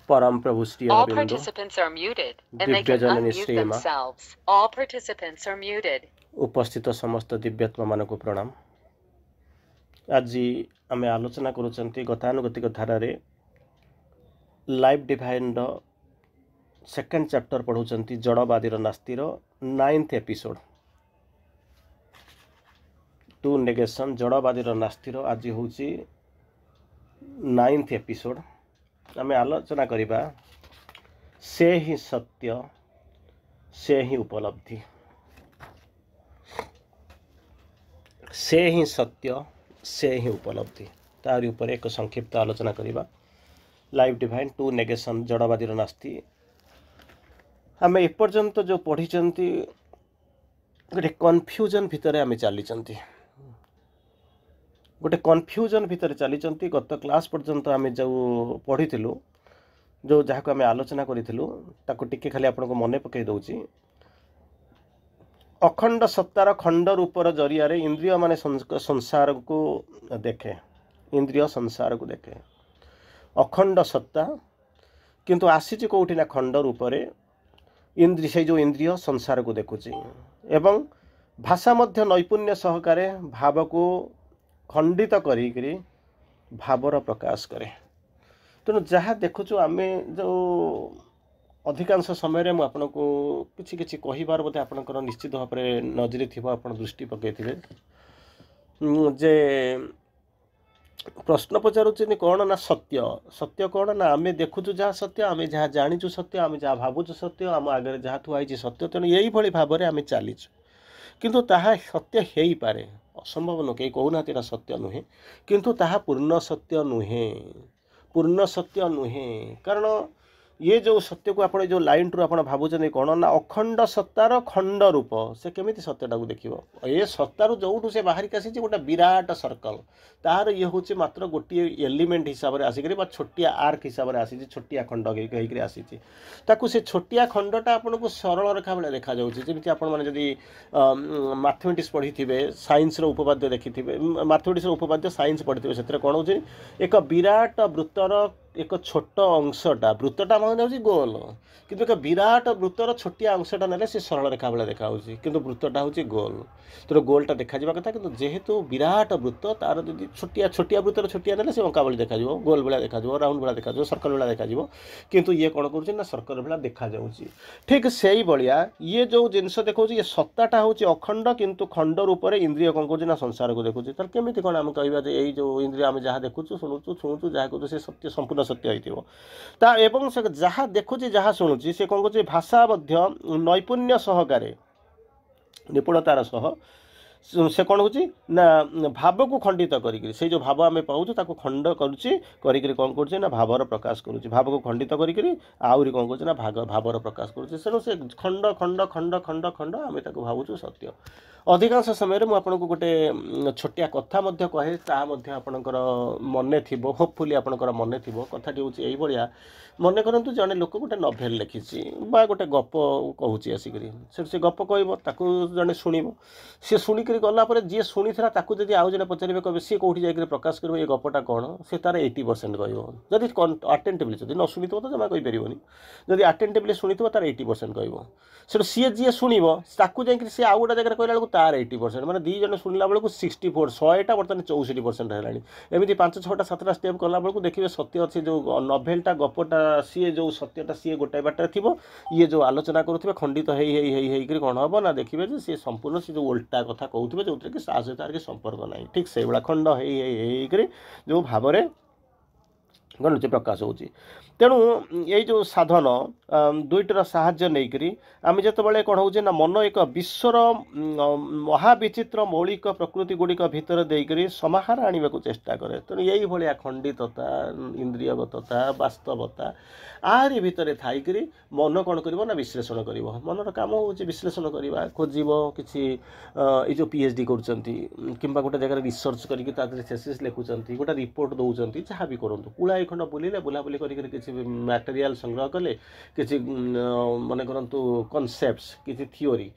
परम प्रभु Shri All Aurobindo participants are muted and they Divya can Janani unmute Shrima themselves. All participants are muted. उपस्थित समस्त दिव्यात्मा मानक प्रणाम। आज आम आलोचना करुँच गतानुगतिक धारा लाइफ डिवाइन सेकेंड चैप्टर पढ़ुंट जड़वादी नास्तिर 9th एपिसोड टू नेगेशन जड़वादी नास्तिर आज हूँ 9th एपिसोड। आम आलोचना करिबा से ही सत्य से ही उपलब्धि, से ही सत्य से ही उपलब्धि तारी ऊपर एक संक्षिप्त आलोचना करिबा। लाइफ डिवाइन टू नेगेशन जड़वादी नास्ति आम एपर्यंत जो पढ़ी गोटे कन्फ्यूजन भितर आम चली गोटे कन्फ्यूजन भितर चली गत क्लास पर्यंत आम जो पढ़ी जो जहाँ आम आलोचना करूँ टिके खाली आपन को मन पकई दौची। अखंड सत्तार खंड रूपर जरिया इंद्रिय माने संसार को देखे, इंद्रिय संसार को देखे। अखंड सत्ता किंतु आसी कौटी ना खंड रूपरे इंद्रिय से जो इंद्रिय संसार को देखुची एवं भाषा मध्य नैपुण्य सहकारे भाव को खंडित करी भावर प्रकाश करे। तेणु जहाँ देखुचु आम जो अधिकांश समय में आपन को किछि किछि कहिबार बोधे आपनकर निश्चित भाव में नजरी थी आप दृष्टि पकई जे प्रश्न पचारुचे कौन ना सत्य सत्य कौन ना आम देखुचु जहाँ सत्य आम जहाँ जाचु सत्य आम जहाँ भावुचु सत्य आम आगे जहाँ थुआई सत्य। तेणु यही भाव में आम चलीचु किंतु ताहा सत्य हो पारे, असंभव नुह कहीं कहूना सत्य नुहे किंतु ताहा पूर्ण सत्य नुहे, पूर्ण सत्य नुहे। कारण ये जो सत्य को आप जो लाइन टू आप भावुं कौन ना अखंड सत्तार खंड रूप से केमी सत्यटा को देखो। ये सत्तार जो से बाहर आसी गोटे विराट सर्कल तार ये हूँ मात्र गोटे एलिमेंट हिसाब से आसिक छोटिया आर्क हिसाब से आसी छोटिया खंड होकर आसी से छोटिया खंडटा आपन को सरल रेखा भाई देखा जमी आपड़ी मैथमेटिक्स पढ़ी थे साइंस उपपाद्य देखी थे मैथमेटिक्स उपपाद्य साइंस पढ़ी थे से कौन हो एक विराट वृत्तर एक छोट अंशटा वृत्तटा माने गोल किंतु एक विराट वृत्तर छोटिया अंशटा ना से सरल रेखा भाई देखा किंतु वृत्तटा हूँ गोल। तो गोलटा देखा कथा किंतु जेहेतु विराट वृत्त तार जो छोटिया छोटिया वृत्तर छोटिया ना से अंका भाई देखा गोल भाया देखा राउंड भाया देखा सर्कल भाया देखा किंतु ये कौन कर सर्कल भाया देखा ठीक से भाया ये जो जिनस देखा ये सत्ताटा हूँ अखंड किंतु खंड रूप से इंद्रिय कौन कर संसार को देखुचे तर केमी कौन आम कह जो इंद्रिय आम जहाँ देखुचु शुणुचु जहाँ कहूँ से सत्य संपूर्ण सत्य होता एवं से जहाँ देखुची जहाँ शुणुची से कौन कर भाषा मध्य नैपुण्य सहकारे निपुणतार सह से कौन हो भाव को खंडित करी से जो भाव आम पाऊँ खंड करी कौन कर भावर प्रकाश करुच्ची भाव को खंडित करी आहरी कौन कर भावर प्रकाश करुच्ची से खंड खंड खंड खंड खंड आम भावुँ सत्य। अधिकांश समय में मुझे गोटे छोटिया कथा कहे आपणकर मन थी होपफुली आपणकर मन थी कथाटी हूँ यही मन करूँ जड़े लोक गोटे नभेल लिखी गोटे गप कहूँ आसिक से गप कह जड़े शुण सी शुणिक गलापर जी शुणी जब आउ जड़े पचारे कहे सी कौटी जाकर प्रकाश कर ये गपटा कौन से तार 80% कह जदि अटेंटिवली जब न शुणी तो जमा कहीपर जब अटेंटिवली शुणी तार 80% कह सी जी शुणव ताकू जाकर सी आउ गोटे जगह कहला तार 80% मैंने दी जन शुणला बेलू 64 100टा बर्तमान 64% है एमती 5-6टा 7टा स्टेप कला बेलू देखिए सत्य अच्छे जो नभेलटा गपटा सी जो सत्यटा सी गोटाए बाटर थी ये जो आलोचना करुवे खंडित हो कौन हम ना देखिए सी संपूर्ण सी जो उल्टा कथा कहते जो कि सहित आर संपर्क ना ठीक से भाया खंड हो जो भाव कौन प्रकाश हो। तेणु ये जो साधन दुईटर साहाय्य नहीं आम जो कौन हो मन एक विश्वर महाविचित्र मौलिक प्रकृति गुड़िक भितर देकर समाहार आने को चेष्टा करे। तेणु यही भाया खंडितता इंद्रियगतता वास्तवता आहरी भितर थी मन कौन कर विश्लेषण कर मनर कम हो विश्लेषण करवा खोज कि जो PhD कर गोटे जगह रिसर्च करके थेसिस लिखुंट गोटे रिपोर्ट दौरान जहाँ भी करूँ पुलाए खंड बुलिले बुलाबुली करिक किसी मटेरियल संग्रह कले किसी मन करंतु कॉन्सेप्ट्स किसी थियोरी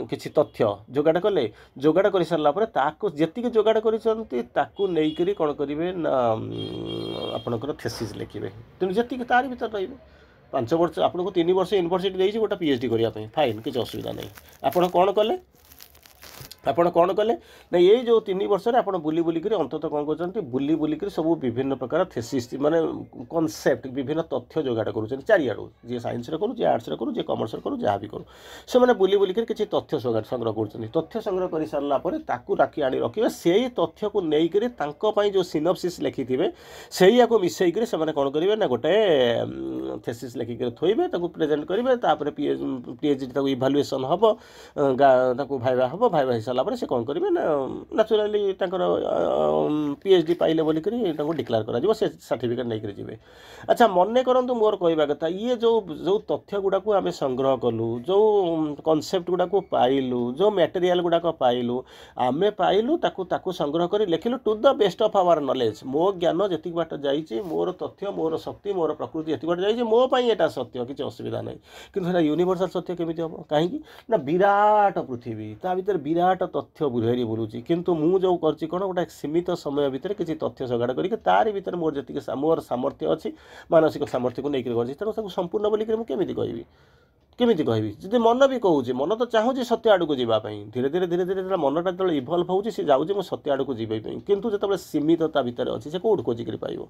किसी तथ्य जोगाड़ कले जोगाड़ कर सारा पर ताको जेतिक जोगाड़ करिसंती ताकू नेई करी कोन करिवे ना आपनकर थेसिस लिखिबे तेणु जेतिक तार भीतर रहिबे 5 वर्ष आपको 3 वर्ष यूनिवर्सिटी देइछि गोटा पीएचडी करिया पई फाइन किछ असुविधा नहीं आपण कोन कले ଆପଣ କ'ଣ କଲେ ନା ଏଇ ଯେଉଁ 3 ବର୍ଷରେ ଆପଣ ବୁଲି ବୁଲିକରି ଅନ୍ତତଃ କ'ଣ କରୁଛନ୍ତି ବୁଲି ବୁଲିକରି ସବୁ ବିଭିନ୍ନ ପ୍ରକାର ଥେସିସ୍ ମାନେ କନସେପ୍ଟ ବିଭିନ୍ନ ତଥ୍ୟ ଯୋଗାଡ଼ କରୁଛନ୍ତି ଚାରିଆଡ଼ୁ ଯିଏ ସାଇନ୍ସରେ କରୁ ଯିଏ ଆର୍ଟ୍ସରେ କରୁ ଯିଏ କମର୍ସରେ କରୁ ଯାହା ବି କରୁ ସେମାନେ ବୁଲି ବୁଲିକରି କିଛି ତଥ୍ୟ ସଂଗ୍ରହ କରୁଛନ୍ତି ତଥ୍ୟ ସଂଗ୍ରହ କରିସାରିଲା ପରେ ତାକୁ ରାଖି ଆଣି ରଖିବେ ସେଇ ତଥ୍ୟକୁ ନେଇକରି ତାଙ୍କ ପାଇଁ ଯେଉଁ ସିନପସିସ୍ ଲେଖିଥିବେ ସେଇଆକୁ ମିଶାଇକରି ସେମାନେ କ'ଣ କରିବେ ନା ଗୋଟେ ଥେସିସ୍ ଲେଖିକରି ଥୋଇବେ ତାକୁ ପ୍ରେଜେଣ୍ଟ କରିବେ ତାପରେ ପିଏଚଡି ତାକୁ ଇଭାଲୁଏସନ୍ ହେବ ତାକୁ ଭାଇବା ହେବ ଭାଇବା सारा पर से कौन करेंगे ना नेचुराली पीएचडी पाइले बोलिक डिक्लेयर कर सर्टिफिकेट नहीं करेंगे अच्छा मन करंतु मोर कहवा कथा ये जो जो तथ्य गुड़ा को आम संग्रह कलु जो कॉन्सेप्ट गुड़ा को पाइलु जो मटेरियल गुड़ाक पाइलु आम पाइलु ताकू संग्रह कर लिखिलु to the best of our knowledge मो ज्ञान जी बाट जाइए मोर तथ्य मोर शक्ति मोर प्रकृति जी बाट जाइए मो यहाँ सत्य किसी असुविधा नहीं कि यूनिवर्सल सत्य केमी हम कहीं ना विराट पृथ्वी ता भीतर विराट तथ्य बुझेरी बुलूची किंतु मु जो करछि कोन गोटे सीमित समय भितर किसी तथ्य जोगाड़ करिक तारि भितर मोर जति मोर सामर्थ्य अछि मानसिक सामर्थ्य को लेकर करछि तेणु ताकू संपूर्ण बोलिक मु केमिति कहबी केमिति कहबी जदि मन भी कहूँ मन तो चाहूँ सत्य आड़ को जावाई धीरे धीरे धीरे धीरे मनटा जो इभल्व होଉଛି सी जाऊँ मो सत्य आड़ को जीवाई किंतु जो सीमितता भितर अच्छी से कौट खोजिक पाइब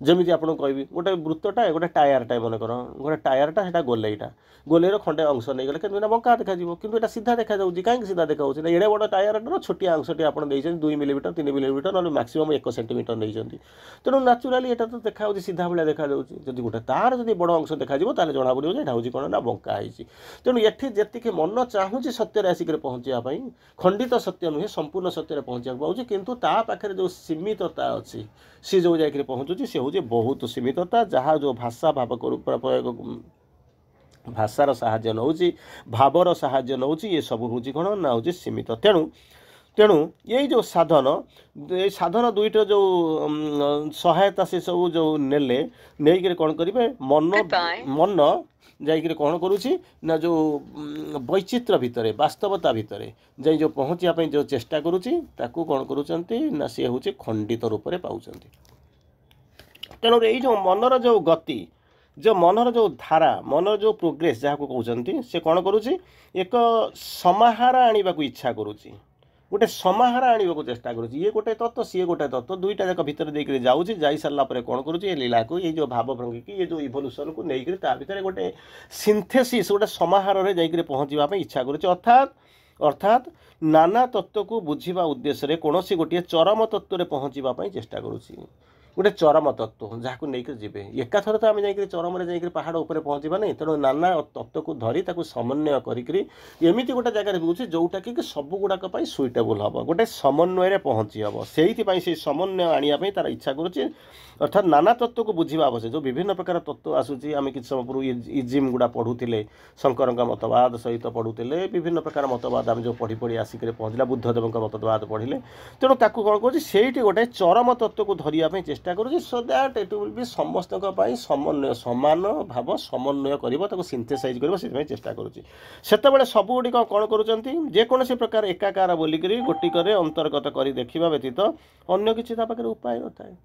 जमी आपको कहबी गोटे वृत्तटा गोटे टायरटा मन कर गोटे टायरटा से गोलेईटा गोलेर खंडे अंश नहीं गले कि बंका देखा कि सीधा देखा कहीं सीधा देखा एड़े बड़ टायर छोटिया अंशटी आप 2 मिलीमीटर 3 मिलीमीटर ना मैक्सिमम 1 सेंटीमीटर नहीं तेणु न्याचुराली यहाँ तो देखा सीधा भाया देखा जब गोटे तार जब बड़ अंश देखा जना पड़ो यहाँ हूँ कौन ना बंका तेणु ये जी मन चाहूँगी सत्य आसिक पहुँचापी खंडित सत्य नुहे संपूर्ण सत्य पहुँचा पाँच किंतु ता पाखे जो सीमितता अच्छी सी जो जाकर पहुँचुची सी हूँ बहुत सीमितता जहाँ जो भाषा भाव प्रयोग भाषार साहाय्य नौची भावर साहाय्य नौची ये सब हूँ कौन ना हूँ सीमित तेणु तेणु यही जो साधन ये साधन दुईटा जो सहायता से सब जो नेले नहीं कौन करेंगे मन मन जाइए कौन करुँची ना जो वैचित्र भितर वास्तवता भितर जाई जो पहुँचापी जो चेष्टा करुँची ताकू कौन करुँच ना सी हूँ खंडित रूप से पाँच तेणु यही जो मनर जो गति जो मनर जो धारा मनर जो प्रोग्रेस जहाँ को कहते से कौन करुँची एक समाहार आने को इच्छा करुँची गोटे समाहार आने को चेष्टा करुँची ये गोटे तत्व सी गोटे तत्व दुईटा जाक भितर देकर जाऊँगी जाई सारा पर कौन करुँची लीला को ये जो भाव भंगी ये जो इवोल्यूशन को लेकर ता भीतर गोटे सिंथेसिस गोटे समाहार जाकर पहुँचापी इच्छा करुँची अर्थात अर्थात नाना तत्व को बुझा उद्देश्य कौन गोटे चरम तत्व पहुँचापी चेष्टा करुँची गोटे चरम तत्व जहाँ को लेकर जीवे एकाथर तो आम जा चरम जा पहाड़ उपर पहुँचा नहीं तेणु नाना तत्व को धरी समन्वय करमिति गोटे जगह बुझे जोटा कि सब गुड़ाक सुइटेबल हम गोटे समन्वय पहुँची हम से समन्वय आने तार इच्छा करुच्चे अर्थात नाना तत्व को बुझा आवश्यक जो विभिन्न प्रकार तत्व आसूसी आम कि समय पूर्व इजिम गुड़ा पढ़ुले शंकर मतवाद सहित पढ़ुले विभिन्न प्रकार मतवाद आम जो पढ़ी पढ़ी आसिक पहुँचला बुद्धदेव मतवाद पढ़िले तेणु ताकू कौन कर गोटे चरम तत्व को धरिया चेष्टा करुँच so that it will be समस्त समन्वय समान भाव समन्वय कर सिंथेसाइज कर चेष्टा करुँच से सब गुड़िक कौन करुँच प्रकार एकाकार बोलिक गोटिकर अंतर्गत कर देखा व्यतीत अन्य किसी पाखे उपाय न था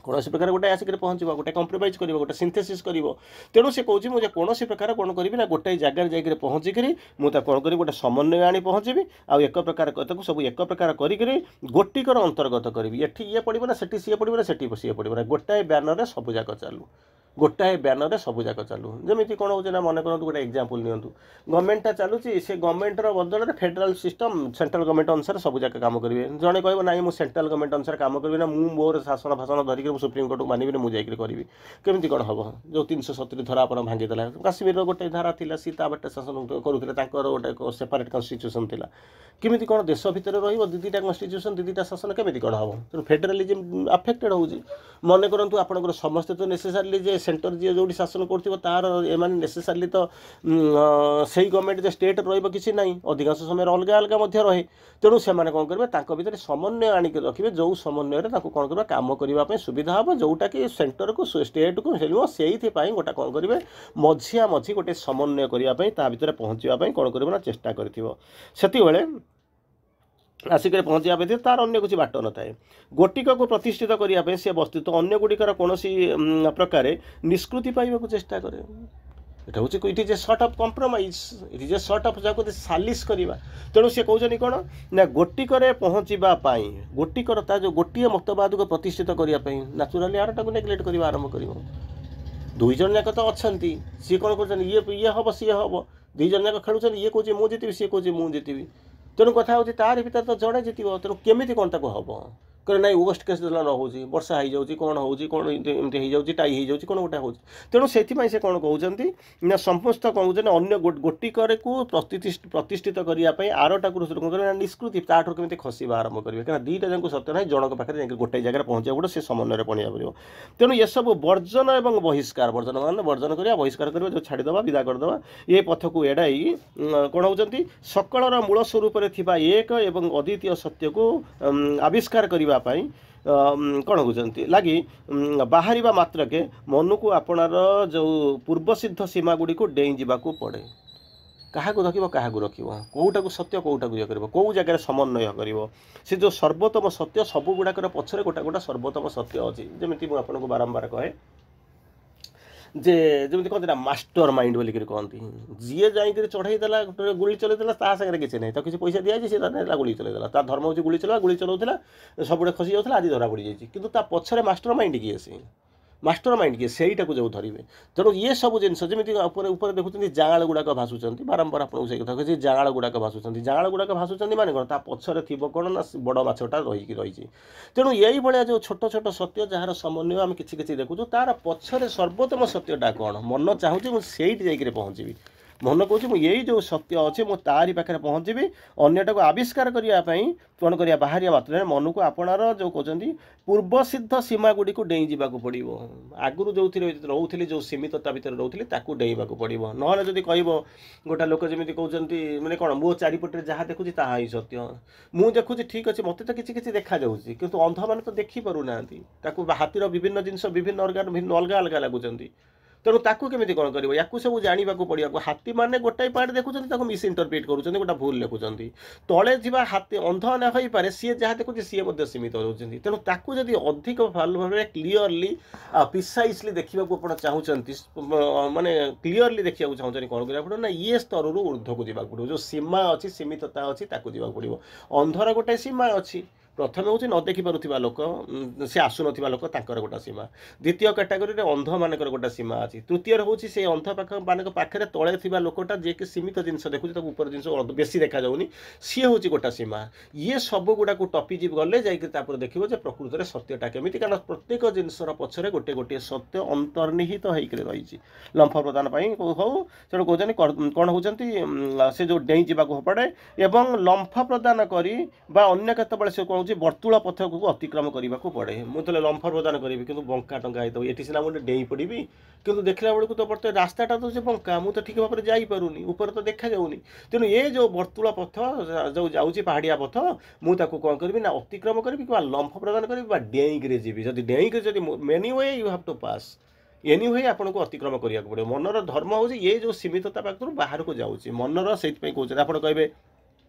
कौन प्रकार गोटे आसिक पहुँच गोटे कंप्रोमाइज कर गोटे सिंथेसिस कर तेणु से कौन मुझे कौन प्रकार कौन करी ना गोटे जगार जाकर पहुँचिक मुझे कौन करी गोटे समन्वय आनी पहुँची आउ एक प्रकार सब एक प्रकार करी गोटिकर अंतर्गत करी ये पड़ो ना से सी पड़ो ना से पड़ो ना गोटाए ब्यानर सब जाक चालू गोटाए ब्यानर सब जाक चालू जमी कौन हो मन कर गोटे एग्जांपल नियंतु गवर्नमेंटा चलुची से गवर्नमेंटर बदल फेडराल सिस्टम सेंट्रल गवर्नमेंट अनुसार सब जाक काम करेंगे जड़े कह ना मुझे सेंट्रल गवर्नमेंट अनुसार काम करी ना मुझे मोर शासन भाषण धरिक सुप्रीम कोर्ट को मानवी मुझे करी केमी कौन हम जो 370 धारा आप भांगीदेला काश्मीर गोटे धारा थी सी बाटे शासन करुले गोटे सेपरेट कन्स्टिट्यूशन थी केमी कौन देश भितर रहीटा कन्स्टिट्यूशन दीटा शासन केमी कौन हम तेणु फेडरालिज्म अफेक्टेड हो मन करूँ आपंकर समस्ते तो नेसेसारी जे सेंटर जी जो शासन कर तार एम नेसेसाली तो से गवर्नमेंट जो स्टेट रही ना अधिकांश समय अलग अलग रहे तेणु से कौन करेंगे भितर समन्वय आणिक रखिए जो समन्वय कौन कर काम करने सुविधा हम जोटा कि सेंटर को स्टेट को मिलो से गोटा कौन करेंगे मझिया मझी गोटे समन्वय करने भितर पहुँचापी कौन कर चेष्टा कर आसिक पहुँचा पे तार अन्य किसी बाट न थाए गोटिक को प्रतिष्ठित करने सी वस्तुत अन्य गुड़िकर कौन प्रकार निष्कृति पाइबा चेष्टा कै এটা হচ্ছে it is a sort of compromise it is a sort of যাকে সালিস করা তেণু সে কৌন কোণ না গোটিকরে পৌঁছবা গোটিকর তা যে গোটিଏ মতবাদ को प्रतिष्ठित करने न्याचुराली आरटा को नेग्लेक्ट करवा आरंभ कर दुई जन जाक तो अच्छा सी कौन कर ये हम सी हम दुई जन जाक खेलुं ये कौन मुझे जीति सी कौन मुझे जीति तेणु कथा हूँ तार भर तो जड़े जीत तेणु केमी कौन ताक हम कहे ना वेस्ट केस न हो वर्षा हो जाऊँगी कौन होमती हो टाई हो कौन गोटे हो तेणु से कौन कहते ना समस्त कौन कहते अन्य गोटिकर को प्रतिष्ठित करने आरटा को कौन कर निष्कृति ताठू केमी खसवा आरंभ करेंगे क्या दुईटा जन सत्य ना जनक पाखे गोटे जगह पहुँचा पड़ो से समन्वय पढ़ा पड़ो तेणु ये सब वर्जन और बहिष्कार वर्जन मान वर्जन करवा बहिष्कार करवा जो छाड़ीदे विदा करदे ये पथ को एड़ाई कौन होती सकलर मूल स्वरूप एक एवं अद्वितीय सत्य को आविष्कार करने कौन कहते लगी बाहर मात्रके मन को आपणार जो पूर्वसिद्ध सीमा गुड़ी को डेई जावाक पड़े क्या रखिब क्या रखिब कौटा को सत्य कौटा को ये कर कौ जगह समन्वय कर से जो सर्वोत्तम सत्य सब गुड़ाकर पछरे गोटा गोटा सर्वोत्तम सत्य अच्छी जमी मुझे आपको बारंबार कहे जे जमी कहते ना मास्टर माइंड बोलिक कहती जी जाकर चढ़ईदेला गुली चलैदेला सागर किसी ना तो किसी पैसा दिखाई सी गुली चलैदेला तार धर्म हूँ गुली चला गुली चलाऊला सब खसी जाऊला आज धरा पड़ जाए कि पछरे मास्टर माइंड किए सी मास्टर माइंड किए सहीटा को जो धरवे तेणु ये सब जिन जमी ऊपर देखुं जाँल गुड़ाक भाषुंट बारंबार आपको से कथा कही जाँल गुड़ाक भाषुंट जाँल गुड़ाक भाषुंट माने कौन ता पछरे थी कौन ना बड़ माछटा रही तेणु यही भाया जो छोट छोट सत्य जार समन्वय आम कि देखु तार पछरे सर्वोत्तम सत्यटा कौन मन चाहूँ मुझे जाकर पहुँची मन कौन यही जो सत्य अच्छे मुझे तारी पाखे पहुँची अन्यटा को आविष्कार करने कौन कर बाहर मात्र मन को आपणार जो कहते पूर्व सिद्ध सीमा गुड़ी को डेई जावाक पड़ो आगुरी जो रोली जो सीमितता भितर रोली डेइबा पड़ो ना जब कह गोटा लोक जमी कहते मैंने कौन मो चारिपटे जहाँ देखुची ताहा ही सत्य मुझे देखुची ठीक अच्छे मत तो किसी देखा जाऊँगी किंतु अंध मैंने तो देखी पार ना हाथीर विभिन्न जिनस विभिन्न अर्गान भिन्न अलग अलग लगुच तेणु ताकू केमी कौन कर या सब जानवा पड़ा हाथी मैंने गोटाए पार्ट देखुं मिस इंटरप्रिट करुँच गोटा भूल लिखुंट तले थी हाथी अंध न हो पारे सी जहाँ देखुचे सी सीमित रोचे तेणु ताकू जब अधिक भल भाव क्लीयरली प्रिसाइसली देखा चाहूँगी माने क्लीयरली देखा चाहूँ कौन करा पड़ो ना ये स्तर ऊर्ध्व को जावाक पड़ो जो सीमा अच्छी सीमितता अच्छी जावाक पड़ो अंधर गोटे सीमा अच्छी प्रथम हूँ न देखी पारुवा लोक सी आसुन लोक तांकर गोटा सीमा द्वितीय कैटेगोरी अंध मानकर गोटा सीमा अच्छी तृतीय हूँ से अंध मान पाखे तले थी लोकटा जी कि सीमित जिनस देखुचे ऊपर जिन बेसी देखा जाऊनी सी हूँ गोटा सीमा ये सब गुड़ा टपिजी गले जाकर देखो प्रकृत में सत्यटा केमी कारण प्रत्येक जिनसर पछरे गोटे गोटे सत्य अंतर्निहित होकर रही लंफ प्रदान हूँ से कहते कौन होती से जो डेई जावाक पड़े एवं लंफ प्रदान करी अन्य केतबे से कौन वर्तुला पथ को अतिक्रम करने को पड़े मुझे लंफ प्रदान करी कि बंका टंका ये सीना मुझे डेई पड़ी किंतु देखला बेलू तो बर्त रास्ताटा तो बंका मुझे ठीक भाव में जापरूनी ऊपर तो देखा जाऊनी तेणु ये जो वर्तुला पथ जो जाऊँगी पहाड़िया पथ मुझे कौन करी ना अतिक्रम करी लंफ प्रदान करी डेईक जी जब डेईक जब many way you have to pass any way आपन को अतिक्रम करने को पड़े मनर धर्म हूँ ये जो सीमितता पाखर बाहर को जाऊँगी मनर से कहते आप कहे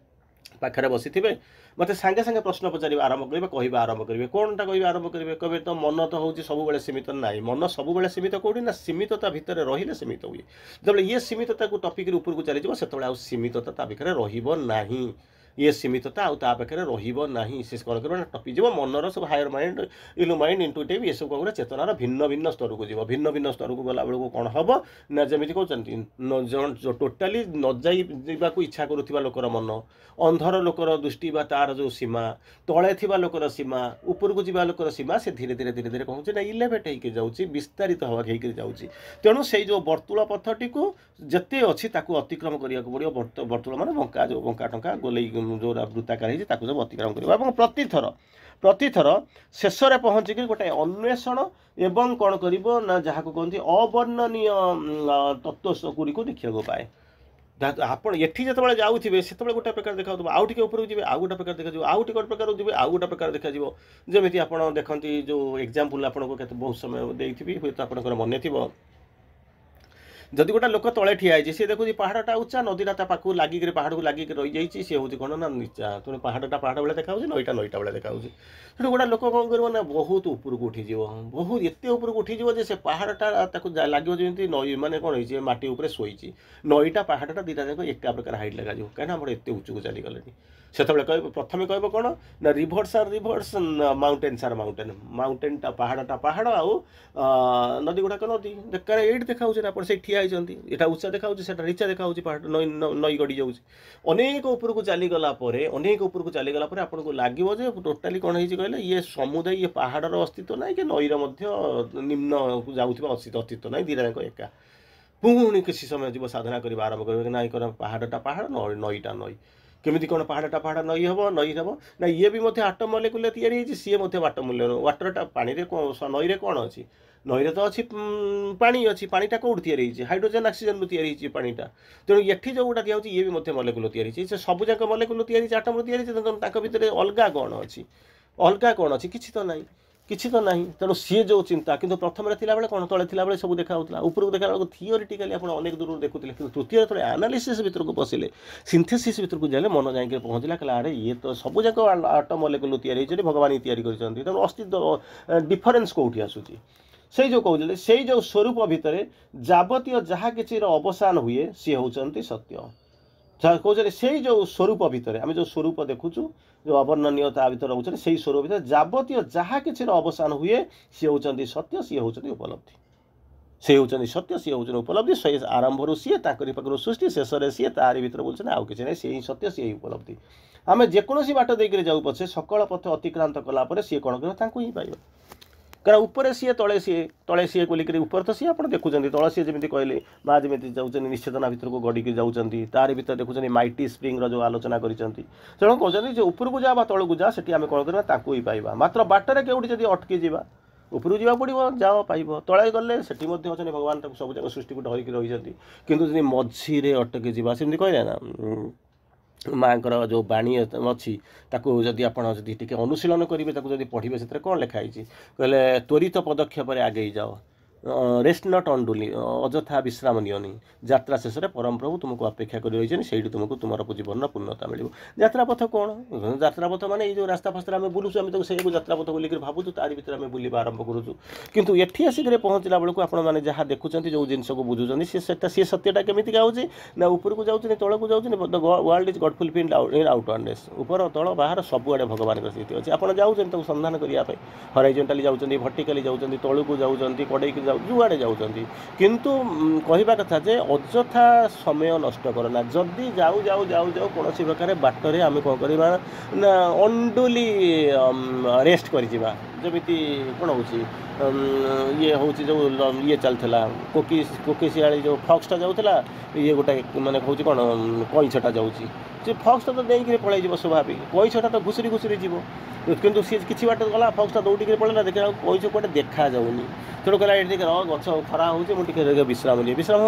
पाखे बसी थे मत सांगे सांगे प्रश्न पचार आरंभ करेंगे कह आरंभ करेंगे कौनटा कह आरंभ करेंगे कहे तो मन तो हूँ सब सीमित ना मन सब सीमित कौटी ना सीमितता भितर रही सीमित हुए जब ये सीमितता को टपिक ऊपर को चली से सीमितता भितर रहा ये सीमितता आ पाखे रहा से कौन कर टपिज मनर सब हायर माइंड इलु माइंड इंटुइटिव ये सब कौन चेतनार भिन्न भिन्न स्तर को जीव भिन्न भिन्न स्तर को गला बेलू कौन हम ना जमी कहते टोटाली न जावा इच्छा करुवा लोकर मन अंधर लोकर दृष्टि बा तार जो सीमा तले थी लोकर सीमा ऊपर को जीवा लोकर सीमा से धीरे धीरे धीरे धीरे कौन ना इलेवेट होकर जाऊँगी विस्तारित हवाक होकर जाऊँगी तेणु से जो वर्तुला पथटी को जिते अच्छी अतिक्रम करने को पड़ो वर्तुला मान बंका जो बंका टंका गोल ଯେଉଁଟା ବୃତ୍ତାକାର ହେଇଛି ତାକୁ ସବୁ ଅତିକ୍ରମ କରିବ ଏବଂ ପ୍ରତିଥର ଶେଷରେ ପହଞ୍ଚିକି ଗୋଟେ ଅନ୍ୱେଷଣ ଏବଂ କ'ଣ କରିବ ନା ଯାହାକୁ କହନ୍ତି ଅବର୍ଣ୍ଣନୀୟ ତତ୍ତ୍ୱ ଗୁଡ଼ିକୁ ଦେଖିବାକୁ ପାଏ। ଆପଣ ଏଠି ଯେତେବେଳେ ଯାଉଥିବେ ସେତେବେଳେ ଗୋଟେ ପ୍ରକାର ଦେଖାଯାଉଥିବ, ଆଉ ଟିକେ ଉପରକୁ ଯିବେ ଆଉ ଗୋଟେ ପ୍ରକାର ଦେଖାଯିବ, ଆଉ ଟିକେ ଗୋଟେ ପ୍ରକାର ଯିବେ ଆଉ ଗୋଟେ ପ୍ରକାର ଦେଖାଯିବ। ଯେମିତି ଆପଣ ଦେଖନ୍ତି ଯେଉଁ ଏକ୍ଜାମ୍ପଲ୍ ଆପଣଙ୍କୁ କେତେ ବହୁତ ସମୟ ଦେଇଥିବି, ହୁଏତ ଆପଣଙ୍କର ମନେ ଥିବ, ଯଦି ଗୋଟେ ଲୋକ ତଳେ ଠିଆ ହେଇଛି ସିଏ ଦେଖୁଛି ପାହାଡ଼ଟା ଉଚ୍ଚା, ନଦୀଟା ତା ପାଖକୁ ଲାଗିକି ପାହାଡ଼କୁ ଲାଗିକି ରହିଯାଇଛି, ସିଏ ହେଉଛି କ'ଣ ନା ନିଚା, ତେଣୁ ପାହାଡ଼ଟା ପାହାଡ଼ ବେଳେ ଦେଖାଯାଉଛି, ନଈଟା ବେଳେ ଦେଖାଯାଉଛି। ତେଣୁ ଗୋଟେ ଲୋକ କ'ଣ କରିବ ନା ବହୁତ ଉପରକୁ ଉଠିଯିବ, ବହୁତ ଏତେ ଉପରକୁ ଉଠିଯିବ ଯେ ସେ ପାହାଡ଼ଟା ତାକୁ ଲାଗିବ ଯେମିତି ନଈ ମାନେ କ'ଣ ହେଇଛି ମାଟି ଉପରେ ଶୋଇଛି, ନଈଟା ପାହାଡ଼ଟା ଦୁଇଟା ଯାକ ଏକା ପ୍ରକାର ହାଇଟ୍ ଲାଗାଯିବ, କାହିଁକିନା ଆମର ଏତେ ଉଚ୍ଚକୁ ଚାଲିଗଲେଣି। ସେତେବେଳେ କହିବ ପ୍ରଥମେ କହିବ କ'ଣ ନା ରିଭର୍ସ ଆର୍ ରିଭର୍ସ, ମାଉଣ୍ଟେନ୍ସ ଆର୍ ମାଉଣ୍ଟେନ୍ଟା ପାହାଡ଼ଟା ପାହାଡ଼ ଆଉ ନଦୀ ଗୁଡ଼ାକ ନଦୀ ଦେଖାରେ ଏଇଠି ଦେଖାଉଛି ନା ଆପଣ ସେଇଠି ଠିଆ ହେଇଛନ୍ତି, ଏଇଟା ଉଚ୍ଚା ଦେଖାଉଛି ସେଟା ନିଚା ଦେଖାଉଛି, ପାହାଡ଼ ନଈ ଗଡ଼ି ଯାଉଛି। ଅନେକ ଉପରକୁ ଚାଲିଗଲା ପରେ ଆପଣଙ୍କୁ ଲାଗିବ ଯେ ଟୋଟାଲି କ'ଣ ହେଇଛି କହିଲେ ଇଏ ସମୁଦାୟ ଇଏ ପାହାଡ଼ର ଅସ୍ତିତ୍ୱ ନାହିଁ କି ନଈର ମଧ୍ୟ ନିମ୍ନକୁ ଯାଉଥିବା ଅସ୍ତିତ୍ୱ ନାହିଁ, ଦୁଇଟା ଯାକ ଏକା। ପୁଣି କିଛି ସମୟ ଯିବ ସାଧନା କରିବା ଆରମ୍ଭ କରିବ କି ନାଇଁ କ'ଣ ପାହାଡ଼ଟା ପାହାଡ଼ ନଈଟା ନଈ। କେମିତି କ'ଣ ପାହାଡ଼ଟା ପାହାଡ଼ ନଈ ହେବ ନା ଇଏ ବି ମଧ୍ୟ ଆଟମ୍ ମଲିକ୍ୟୁଲରେ ତିଆରି ହେଇଛି, ସିଏ ମଧ୍ୟ ୱାଟରଟା ପାଣିରେ ନଈରେ କ'ଣ ଅଛି, ନଈରେ ତ ଅଛି ପାଣି ଅଛି, ପାଣିଟା କେଉଁଠି ତିଆରି ହେଇଛି ହାଇଡ୍ରୋଜେନ୍ ଅକ୍ସିଜେନ୍ରୁ ତିଆରି ହେଇଛି ପାଣିଟା। ତେଣୁ ଏଠି ଯେଉଁଟା ଦିଆହେଉଛି ଇଏ ବି ମଧ୍ୟ ମଲିକ୍ୟୁଲ ତିଆରି ହେଇଛି, ସେ ସବୁ ଯାକ ମଲିକ୍ୟୁଲ ତିଆରି ହେଇଛି ଆଟମ୍ରୁ ତିଆରି ହେଇଛି, ତାଙ୍କ ଭିତରେ ଅଲଗା କ'ଣ ଅଛି କିଛି ତ ନାହିଁ। ତେଣୁ ସିଏ ଯେଉଁ ଚିନ୍ତା, କିନ୍ତୁ ପ୍ରଥମରେ ଥିଲାବେଳେ କ'ଣ ତଳେ ଥିଲାବେଳେ ସବୁ ଦେଖାହେଉଥିଲା, ଉପରକୁ ଦେଖିଲା ବେଳକୁ ଥିଓରିଟିକାଲି ଆପଣ ଅନେକ ଦୂରରୁ ଦେଖୁଥିଲେ, କିନ୍ତୁ ତୃତୀୟ ଯେତେବେଳେ ଆନାଲିସିସ୍ ଭିତରକୁ ପଶିଲେ, ସିନ୍ଥେସିସ୍ ଭିତରକୁ ଯାଲେ ମନ ଯାଇକି ପହଞ୍ଚିଲା, କହିଲା ଆରେ ଇଏ ତ ସବୁ ଯାକ ଆଟମ୍ ମଲିକ୍ୟୁଲ ତିଆରି ହେଇଛନ୍ତି, ଭଗବାନ ହିଁ ତିଆରି କରିଛନ୍ତି, ତେଣୁ ଅସ୍ତିତ୍ୱ ଡିଫରେନ୍ସ କେଉଁଠି ଆସୁଛି? ସେଇ ଯେଉଁ କହୁଥିଲେ ସେଇ ଯେଉଁ ସ୍ୱରୂପ ଭିତରେ ଯାବତୀୟ ଯାହା କିଛିର ଅବସାନ ହୁଏ ସିଏ ହେଉଛନ୍ତି ସତ୍ୟ। ଯାହା କହୁଛନ୍ତି ସେଇ ଯେଉଁ ସ୍ୱରୂପ ଭିତରେ ଆମେ ଯେଉଁ ସ୍ୱରୂପ ଦେଖୁଛୁ, ଯେଉଁ ଅବର୍ଣ୍ଣନୀୟ ତା ଭିତରେ ରହୁଛନ୍ତି, ସେଇ ସ୍ୱରୂପ ଭିତରେ ଯାବତୀୟ ଯାହା କିଛିର ଅବସାନ ହୁଏ ସିଏ ହେଉଛନ୍ତି ସତ୍ୟ, ସିଏ ହେଉଛନ୍ତି ଉପଲବ୍ଧି। ସେ ହେଉଛନ୍ତି ସତ୍ୟ, ସିଏ ହେଉଛନ୍ତି ଉପଲବ୍ଧି। ସେ ଆରମ୍ଭରୁ ସିଏ, ତାଙ୍କରି ପାଖରୁ ସୃଷ୍ଟି, ଶେଷରେ ସିଏ, ତାରି ଭିତରେ ବୁଲୁଛନ୍ତି, ଆଉ କିଛି ନାହିଁ, ସେଇ ସତ୍ୟ, ସିଏ ଉପଲବ୍ଧି। ଆମେ ଯେକୌଣସି ବାଟ ଦେଇକରି ଯାଉ ପଛେ ସକଳ ପଥ ଅତିକ୍ରାନ୍ତ କଲା ପରେ ସିଏ କ'ଣ କରିବ, ତାଙ୍କୁ ହିଁ ପାଇବ। କାରଣ ଉପରେ ସିଏ ତଳେ ସିଏ ବୋଲିକରି ଉପରେ ତ ସିଏ ଆପଣ ଦେଖୁଛନ୍ତି, ତଳ ସିଏ ଯେମିତି କହିଲେ ମା ଯେମିତି ଯାଉଛନ୍ତି ନିଶ୍ଚେତନା ଭିତରକୁ ଗଡ଼ିକି ଯାଉଛନ୍ତି, ତାରି ଭିତରେ ଦେଖୁଛନ୍ତି ମାଇଟି ସ୍ପ୍ରିଙ୍ଗର ଯେଉଁ ଆଲୋଚନା କରିଛନ୍ତି। ତେଣୁ କହୁଛନ୍ତି ଯେ ଉପରକୁ ଯା ବା ତଳକୁ ଯା, ସେଠି ଆମେ କ'ଣ କରିବା, ତାଙ୍କୁ ହିଁ ପାଇବା। ମାତ୍ର ବାଟରେ କେଉଁଠି ଯଦି ଅଟକି ଯିବା, ଉପରକୁ ଯିବାକୁ ପଡ଼ିବ, ଯାଅ ପାଇବ। ତଳେ ଗଲେ ସେଠି ମଧ୍ୟ ଅଛନ୍ତି ଭଗବାନ, ତାକୁ ସବୁ ଯାକ ସୃଷ୍ଟିକୁ ଧରିକି ରହିଛନ୍ତି, କିନ୍ତୁ ଯଦି ମଝିରେ ଅଟକି ଯିବା, ସେମିତି କହିଲେ ନା ମାଙ୍କର ଯେଉଁ ବାଣୀ ଅଛି ତାକୁ ଯଦି ଆପଣ ଯଦି ଟିକେ ଅନୁଶୀଳନ କରିବେ, ତାକୁ ଯଦି ପଢ଼ିବେ, ସେଥିରେ କ'ଣ ଲେଖା ହେଇଛି କହିଲେ ତ୍ୱରିତ ପଦକ୍ଷେପରେ ଆଗେଇ ଯାଅ, ରେଷ୍ଟ ନଟ୍ ଅନ୍ଡୁଲି, ଅଯଥା ବିଶ୍ରାମ ନିଅନି, ଯାତ୍ରା ଶେଷରେ ପରମ ପ୍ରଭୁ ତୁମକୁ ଅପେକ୍ଷା କରି ରହିଛନ୍ତି, ସେଇଠି ତୁମକୁ ତୁମର ଜୀବନର ପୂର୍ଣ୍ଣତା ମିଳିବ। ଯାତ୍ରାପଥ କ'ଣ? ଯାତ୍ରାପଥ ମାନେ ଏଇ ଯେଉଁ ରାସ୍ତା ଫାସ୍ତାରେ ଆମେ ବୁଲୁଛୁ, ଆମେ ତାକୁ ସେଇକୁ ଯାତ୍ରାପଥ ବୋଲିକରି ଭାବୁଛୁ, ତାରି ଭିତରେ ଆମେ ବୁଲିବା ଆରମ୍ଭ କରୁଛୁ। କିନ୍ତୁ ଏଠି ଆସିକରି ପହଞ୍ଚିଲା ବେଳକୁ ଆପଣମାନେ ଯାହା ଦେଖୁଛନ୍ତି, ଯେଉଁ ଜିନିଷକୁ ବୁଝୁଛନ୍ତି, ସିଏ ସତ୍ୟଟା କେମିତିକା ହେଉଛି ନା ଉପରକୁ ଯାଉଛନ୍ତି, ତଳକୁ ଯାଉଛନ୍ତି, ୱାର୍ଲଡ ଇଜ୍ ଗଡ୍ ଫୁଲଫିଲ୍ଡ ଇନ୍ ଆଉଟୱାର୍ଡନେସ୍, ଉପର ତଳ ବାହାର ସବୁଆଡ଼େ ଭଗବାନଙ୍କ ସ୍ଥିତି ଅଛି। ଆପଣ ଯାଉଛନ୍ତି ତାକୁ ସନ୍ଧାନ କରିବା ପାଇଁ, ହରାଇଜଣ୍ଟାଲି ଯାଉଛନ୍ତି, ଭର୍ଟିକାଲି ଯାଉଛନ୍ତି, ତଳକୁ ଯାଉଛନ୍ତି, କଡ଼େଇକି ଯୁଆଡ଼େ ଯାଉଛନ୍ତି, କିନ୍ତୁ କହିବା କଥା ଯେ ଅଯଥା ସମୟ ନଷ୍ଟ କରନା। ଯଦି ଯାଉ କୌଣସି ପ୍ରକାର ବାଟରେ ଆମେ କ'ଣ କରିବା ନା ଅନ୍ଡୁଲି ରେଷ୍ଟ କରିଯିବା, ଯେମିତି କ'ଣ ହେଉଛି ଇଏ ହେଉଛି ଯେଉଁ ଇଏ ଚାଲିଥିଲା କୋକିଶିଆଳି ଯେଉଁ ଫକ୍ସଟା ଯାଉଥିଲା, ଇଏ ଗୋଟେ ମାନେ ହେଉଛି କ'ଣ କଇଁଛଟା ଯାଉଛି, ସେ ଫକ୍ସଟା ତ ଦେଇକିରି ପଳାଇଯିବ ସ୍ୱାଭାବିକ, କଇଁଛଟା ତ ଘୁଷୁରି ଯିବ, କିନ୍ତୁ ସିଏ କିଛି ବାଟ ଗଲା, ଫକ୍ସଟା ଦୌଡ଼ିକିରି ପଳେଇଲା, ଦେଖିଲା ବେଳକୁ କଇଁଛ କୁଆଡ଼େ ଦେଖାଯାଉନି। ତେଣୁ କହିଲା ଏଠି ଟିକେ ଗଛ ଖରା ହେଉଛି, ମୁଁ ଟିକେ ବିଶ୍ରାମ ନିଏ, ବିଶ୍ରାମ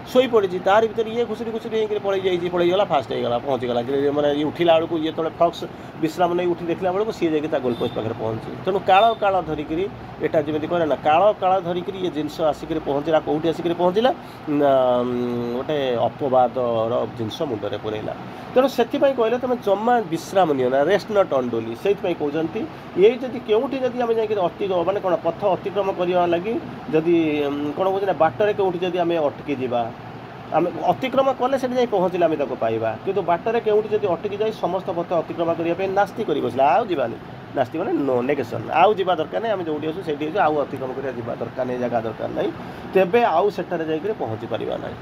ଶୋଇପଡ଼ିଛି, ତାରି ଭିତରେ ଇଏ ଘୁଷୁରି ହେଇକିରି ପଳେଇଗଲା, ଫାଷ୍ଟ ହେଇଗଲା, ପହଞ୍ଚିଗଲା, ମାନେ ଇଏ ଉଠିଲା ବେଳକୁ ଇଏ ତଳେ ଫକ୍ସ ବିଶ୍ରାମ ନେଇ ଉଠି ଦେଖିଲା ବେଳକୁ ସିଏ ଯାଇକି ତା ଗୋଲପୋଷ୍ଟ ପାଖରେ ପହଞ୍ଚି। ତେଣୁ କାଳ ଧରିକିରି ଏଇଟା ଯେମିତି କରେ ନା କାଳ ଧରିକିରି ଇଏ ଜିନିଷ ଆସିକରି ପହଞ୍ଚିଲା, କେଉଁଠି ଆସିକରି ପହଞ୍ଚିଲା ନା ଗୋଟେ ଅପବାଦର ଜିନିଷ ମୁଣ୍ଡରେ ପୁରେଇଲା। ତେଣୁ ସେଥିପାଇଁ କହିଲେ ତୁମେ ଜମା ବିଶ୍ରାମ ନିଅ ନା, ରେଷ୍ଟ ନଟ୍ ଅନ୍ଡୁଲି। ସେଇଥିପାଇଁ କହୁଛନ୍ତି ଏଇ ଯଦି କେଉଁଠି ଯଦି ଆମେ ଯାଇକି ମାନେ କ'ଣ ପଥ ଅତିକ୍ରମ କରିବା ଲାଗି ଯଦି କ'ଣ କହୁଛି ନା ବାଟରେ କେଉଁଠି ଯଦି ଆମେ ଅଟକି ଯିବା, ଆମେ ଅତିକ୍ରମ କଲେ ସେଠି ଯାଇ ପହଞ୍ଚିଲେ ଆମେ ତାକୁ ପାଇବା, କିନ୍ତୁ ବାଟରେ କେଉଁଠି ଯଦି ଅଟକି ଯାଇ ସମସ୍ତ ପଥ ଅତିକ୍ରମ କରିବା ପାଇଁ ନାସ୍ତି କରି ବସିଲା, ଆଉ ଯିବାନି। ନାସ୍ତି ମାନେ ନୋ ନେଗେସନ୍, ଆଉ ଯିବା ଦରକାର ନାହିଁ, ଆମେ ଯେଉଁଠି ଅଛୁ ସେଇଠି ଅଛୁ, ଆଉ ଅତିକ୍ରମ କରିବା ଯିବା ଦରକାର ନାହିଁ, ଜାଗା ଦରକାର ନାହିଁ, ତେବେ ଆଉ ସେଠାରେ ଯାଇକରି ପହଞ୍ଚି ପାରିବା ନାହିଁ।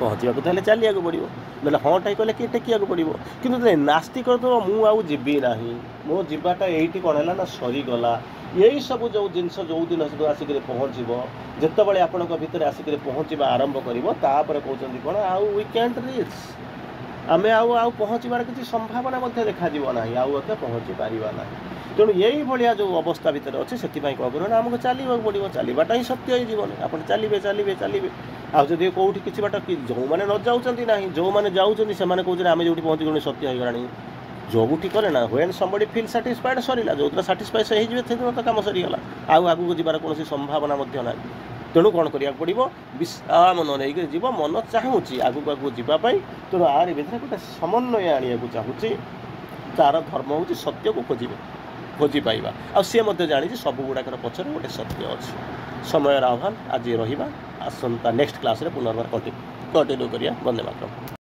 ପହଞ୍ଚିବାକୁ ତାହେଲେ ଚାଲିବାକୁ ପଡ଼ିବ, ନହେଲେ ହଁଟାଇ କଲେ କିଏ ଟେକିବାକୁ ପଡ଼ିବ। କିନ୍ତୁ ନାସ୍ତି କରିଦେବ, ମୁଁ ଆଉ ଯିବି ନାହିଁ, ମୋ ଯିବାଟା ଏଇଠି କ'ଣ ହେଲା ନା ସରିଗଲା। ଏଇସବୁ ଯେଉଁ ଜିନିଷ ଯେଉଁ ଦିନ ଆସିକରି ପହଞ୍ଚିବ, ଯେତେବେଳେ ଆପଣଙ୍କ ଭିତରେ ଆସିକରି ପହଞ୍ଚିବା ଆରମ୍ଭ କରିବ, ତାପରେ କହୁଛନ୍ତି କ'ଣ ଆଉ ୱି କ୍ୟାଣ୍ଟ ରିଚ୍, ଆମେ ଆଉ ପହଞ୍ଚିବାର କିଛି ସମ୍ଭାବନା ମଧ୍ୟ ଦେଖାଯିବ ନାହିଁ, ଆଉ ଏତେ ପହଞ୍ଚି ପାରିବା ନାହିଁ। ତେଣୁ ଏଇଭଳିଆ ଯେଉଁ ଅବସ୍ଥା ଭିତରେ ଅଛି, ସେଥିପାଇଁ କ'ଣ କରିବ ନା ଆମକୁ ଚାଲିବାକୁ ପଡ଼ିବ। ଚାଲିବାଟା ହିଁ ସତ୍ୟ ଏଇ ଜୀବନ। ଆପଣ ଚାଲିବେ ଚାଲିବେ ଚାଲିବେ। ଆଉ ଯଦି କେଉଁଠି କିଛି ବାଟ ଯେଉଁମାନେ ନ ଯାଉଛନ୍ତି ନାହିଁ, ଯେଉଁମାନେ ଯାଉଛନ୍ତି ସେମାନେ କହୁଛନ୍ତି ଆମେ ଯେଉଁଠି ପହଞ୍ଚିଗଲୁଣି ସତ୍ୟ ହେଇଗଲାଣି। ଯେଉଁଠି କଲେ ନା ହ୍ୱେନ୍ ସମବଡ଼ି ଫିଲ୍ ସାଟିସ୍ଫାଏଡ଼୍ ସରିଲା, ଯେଉଁଦିନ ସାଟିସ୍ଫାଏ ସେ ହେଇଯିବେ ସେଦିନ ତ କାମ ସରିଗଲା, ଆଉ ଆଗକୁ ଯିବାର କୌଣସି ସମ୍ଭାବନା ମଧ୍ୟ ନାହିଁ। ତେଣୁ କ'ଣ କରିବାକୁ ପଡ଼ିବ? ବିଶ୍ରାମ ନ ନେଇକି ଯିବ। ମନ ଚାହୁଁଛି ଆଗକୁ ଯିବା ପାଇଁ, ତେଣୁ ଆରି ଭିତରେ ଗୋଟେ ସମନ୍ୱୟ ଆଣିବାକୁ ଚାହୁଁଛି। ତା'ର ଧର୍ମ ହେଉଛି ସତ୍ୟକୁ ଖୋଜି ପାଇବା। ଆଉ ସିଏ ମଧ୍ୟ ଜାଣିଛି ସବୁ ଗୁଡ଼ାକର ପଛରେ ଗୋଟେ ସତ୍ୟ ଅଛି। ସମୟର ଆହ୍ୱାନ ଆଜି ରହିବା। ଆସନ୍ତା ନେକ୍ସଟ କ୍ଲାସ୍ରେ ପୁନର୍ବାର କଣ୍ଟିନ୍ୟୁ କରିବା। ବନ୍ଦେ ମାତରମ୍।